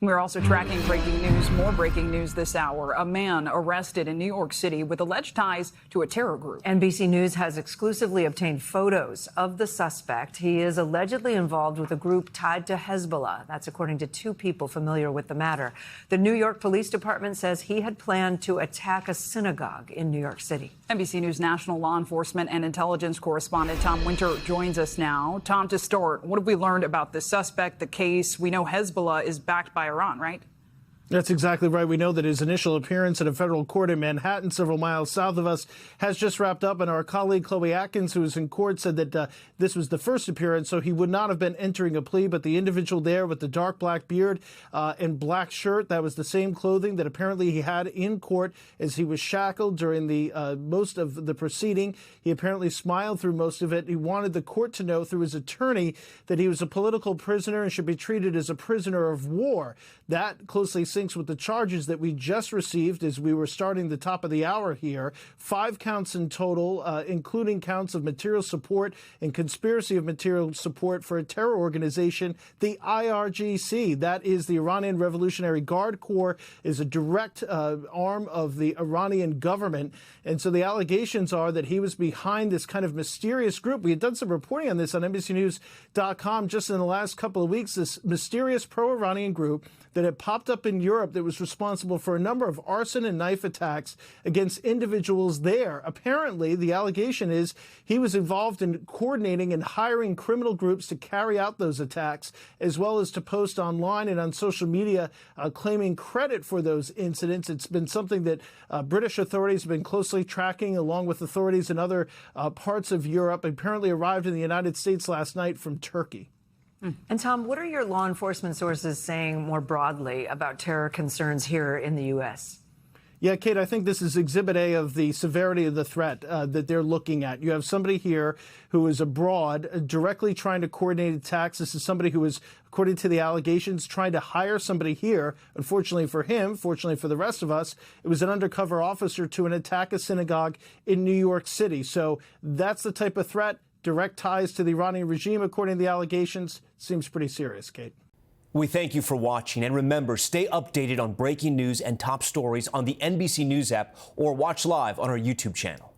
We're also tracking breaking news, more breaking news this hour. A man arrested in New York City with alleged ties to a terror group. NBC News has exclusively obtained photos of the suspect. He is allegedly involved with a group tied to Hezbollah. That's according to two people familiar with the matter. The New York Police Department says he had planned to attack a synagogue in New York City. NBC News national law enforcement and intelligence correspondent Tom Winter joins us now. Tom, to start, what have we learned about the suspect, the case? We know Hezbollah is backed by Iran, right? That's exactly right. We know that his initial appearance at a federal court in Manhattan, several miles south of us, has just wrapped up. And our colleague Chloe Atkins, who was in court, said that this was the first appearance, so he would not have been entering a plea. But the individual there with the dark black beard and black shirt, that was the same clothing that apparently he had in court as he was shackled during the most of the proceeding. He apparently smiled through most of it. He wanted the court to know through his attorney that he was a political prisoner and should be treated as a prisoner of war. That closely syncs with the charges that we just received as we were starting the top of the hour here. 5 counts in total, including counts of material support and conspiracy of material support for a terror organization, the IRGC. That is the Iranian Revolutionary Guard Corps, is a direct arm of the Iranian government. And so the allegations are that he was behind this kind of mysterious group. We had done some reporting on this on NBCNews.com just in the last couple of weeks, this mysterious pro-Iranian group that had popped up in Europe that was responsible for a number of arson and knife attacks against individuals there. Apparently, the allegation is he was involved in coordinating and hiring criminal groups to carry out those attacks, as well as to post online and on social media claiming credit for those incidents. It's been something that British authorities have been closely tracking, along with authorities in other parts of Europe. Apparently arrived in the United States last night from Turkey. And Tom, what are your law enforcement sources saying more broadly about terror concerns here in the U.S.? Yeah, Kate, I think this is Exhibit A of the severity of the threat that they're looking at. You have somebody here who is abroad directly trying to coordinate attacks. This is somebody who is, according to the allegations, trying to hire somebody here. Unfortunately for him, fortunately for the rest of us, it was an undercover officer to attack a synagogue in New York City. So that's the type of threat. Direct ties to the Iranian regime, according to the allegations. Seems pretty serious, Kate. We thank you for watching. And remember, stay updated on breaking news and top stories on the NBC News app or watch live on our YouTube channel.